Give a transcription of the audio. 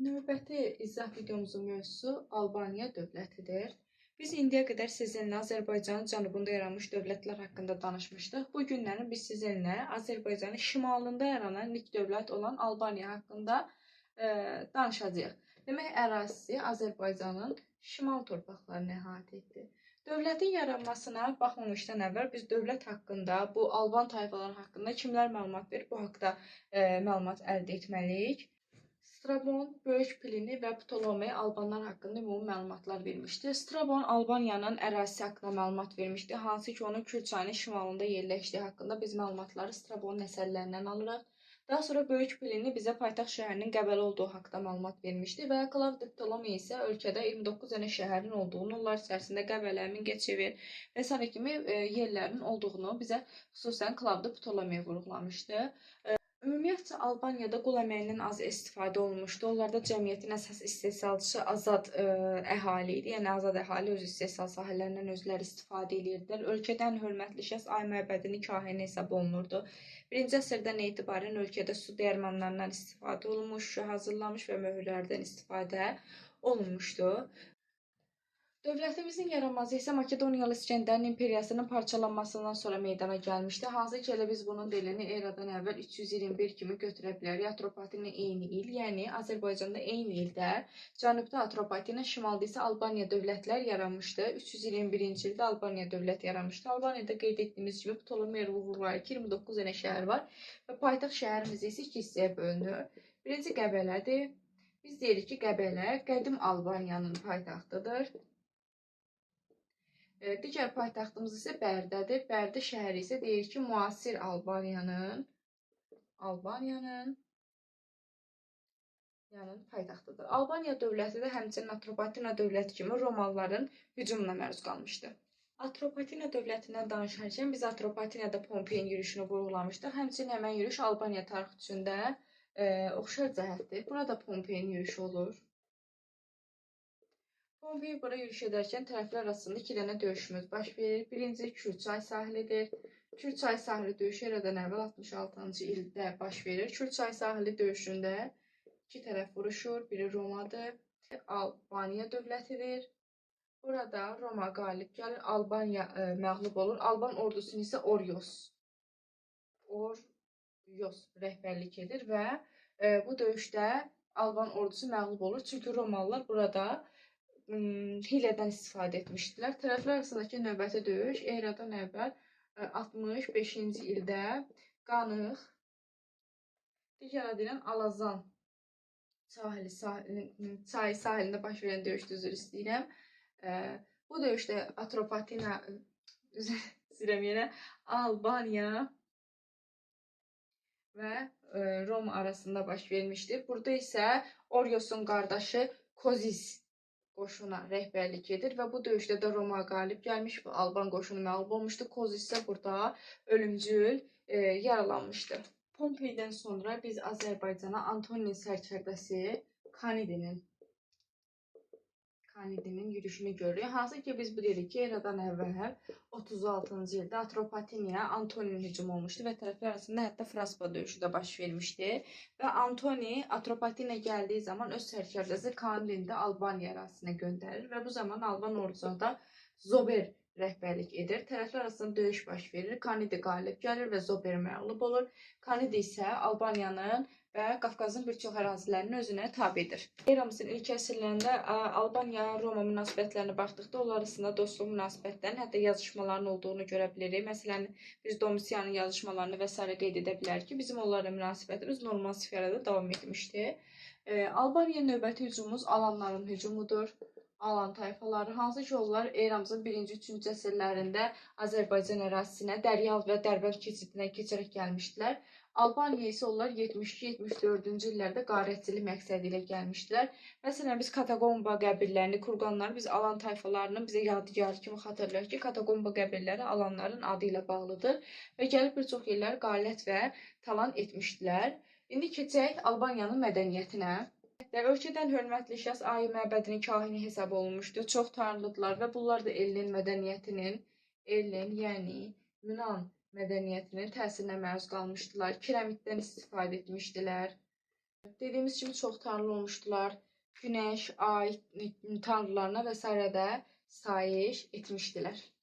Növbəti izah videomuzun mövzusu Albaniya dövlətidir. Biz indiyə qədər sizinlə Azərbaycanın cənubunda yaranmış dövlətlər haqqında danışmışdıq. Bu günləri biz sizinlə Azərbaycanın şimalında yaranan ilk dövlət olan Albaniya haqqında danışacağıq. Demək, ərazisi Azərbaycanın şimal torpaqlarını əhatə etdi. Dövlətin yaranmasına baxmamışdan əvvəl biz dövlət haqqında, bu Alban tayfaları haqqında kimlər məlumat verir, bu haqda məlumat əldə etməliyik. Strabon, Böyük Plini və Ptolomey Albanlar haqqında ümumi məlumatlar vermişdi. Strabon Albaniyanın ərazisi haqqında məlumat vermişdi, hansı ki onun Kür çayının şimalında yerləşdiyi haqqında biz məlumatları Strabonun əsərlərindən alırıq. Daha sonra Böyük Plini bizə paytaxt şəhərinin Qəbələ olduğu haqqında məlumat vermişdi və Klavdi Ptolomey isə ölkədə 29 dənə şəhərin olduğunu, onlar içərisində Qəbələ, Mingəçevir və s. kimi yerlərin olduğunu bizə xüsusən Klavdi Ptolomey vurğulamışdı. Ümumiyyətcə, Albaniyada qul əməyindən az istifadə olunmuşdu. Onlarda cəmiyyətin əsas istehsalçısı azad əhali idi. Yəni, azad əhali öz istehsal sahələrindən özləri istifadə edirdilər. Ölkədə ən hörmətli şəxs Ay məbədinin kahini hesab olunurdu. 1-ci əsrdən etibarən ölkədə su dəyirmanlarından istifadə olunmuş, şüşə hazırlanmış və möhürlərdən istifadə olunmuşdu. Dövlətimizin yaranması isə Makedoniyalı İskəndərin imperiyasının parçalanmasından sonra meydana gəlmişdi. Hansı ki, elə biz bunun dilini eradan əvvəl 321 kimi götürə bilərik. Atropatena eyni il, yəni Azərbaycanda eyni ildə, cənubda Atropatena, şimalda isə Albaniya dövlətlər yaranmışdı. 321-ci ildə Albaniya dövlət yaranmışdı. Albaniyada qeyd etdiyimiz kimi Ptolomey vurğulayır ki, 29 dənə şəhər var və paytaxt şəhərimiz isə 2 hissəyə bölünür. Birinci Qəbələdir. Biz deyirik ki, Qəbələ qədim Albaniyanın paytaxtıdır. Digər paytaxtımız isə Bərdədir. Bərdə şəhəri isə deyir ki, müasir Albaniyanın paytaxtıdır. Albaniya dövləti də həmçinin Atropatena dövləti kimi Romalıların hücumuna məruz qalmışdı. Atropatena dövlətindən danışarkən biz Atropatenada Pompeyin yürüşünü vurğulamışdıq. Həmçinin həmən yürüş Albaniya tarixçisində oxşar cəhətdir. Burada Pompeyin yürüşü olur. Pompey bura yürüş edərkən tərəflər arasında 2 dənə döyüşümüz baş verir. Birinci Kürçay sahilidir. Kürçay sahili döyüşü eradan əvvəl 66-cı ildə baş verir. Kürçay sahili döyüşündə 2 tərəf vuruşur. Biri Romadır, Albaniya dövlətidir. Burada Roma qalib gəlir, Albaniya məğlub olur. Alban ordusunu isə Oryos rəhbərlik edir və bu döyüşdə Alban ordusu məğlub olur. Çünki Romalılar burada hilədən istifadə etmişdilər. Tərəflər arasındakı növbəti döyüş eradan əvvəl 65-ci ildə Qanıq, digər adı ilə Alazan çayı sahilində baş verən döyüşdə üzr istəyirəm. Bu döyüşdə Atropatena Albaniya və Roma arasında baş vermişdir. Burada isə Oryosun qardaşı Kozis qoşuna rəhbərlik edir və bu döyüşdə də Roma qalib gəlmiş və Alban qoşunu məğlub olmuşdu. Kozis isə burada ölümcül yaralanmışdı. Pompeydən sonra biz Azərbaycana Antoninin sərkərdəsi Kanidinin yürüşünü görürük. Hansı ki biz bilirik ki, eradan əvvəl 36-cı ildə Atropatenaya Antoninin hücumu olmuşdu və tərəflər arasında hətta Fraspa döyüşü də baş vermişdi. Və Antoni Atropatena gəldiyi zaman öz sərkərdəsi Kanidini də Albaniya ərazisinə göndərir və bu zaman Alban ordusuna da Zober rəhbərlik edir. Tərəflər arasında döyüş baş verir. Kanidi qalib gəlir və Zober məğlub olur. Kanidi isə Albaniyanın və Qafqazın bir çox ərazilərinin özünə tabidir. Eramızın ilk əsrlərində Albaniya-Roma münasibətlərinə baxdıqda onlar arasında dostluq münasibətlərinin, hətta yazışmaların olduğunu görə bilirik. Məsələn, biz Domisianın yazışmalarını və s. qeyd edə bilərik ki, bizim onlarla münasibətimiz normal sferada davam etmişdi. Albaniya növbəti hücumumuz Alanların hücumudur. Alan tayfaları, hansı ki onlar eramızın 1-3-cü əsrlərində Azərbaycan ərazisinə Dəryal və Dərbənd keçidindən keçərək gəlmişdilər. Albaniya isə onlar 72-74-cü illərdə qarətçilik məqsədi ilə gəlmişdilər. Məsələn, biz Katakomba qəbirlərini, kurqanları biz Alan tayfalarının bizə yadigar kimi xatırlayaq ki, Katakomba qəbirləri Alanların adı ilə bağlıdır və gəlib bir çox yerlər qarət və talan etmişdilər. İndi keçək Albaniyanın mədəniyyətinə. Ölkədən hörmətli şəxs Ay məbədinin kahini hesab olunmuşdu. Çox tanrılıdılar və bunlar da Ellin mədəniyyətinin, yəni Yunan mədəniyyətinin təsirinə məruz qalmışdılar. Kiramiddən istifadə etmişdilər. Dediğimiz gibi çok tanrılı olmuşdular. Güneş, ay tanrılarına vesaire de sayiş etmiştiler.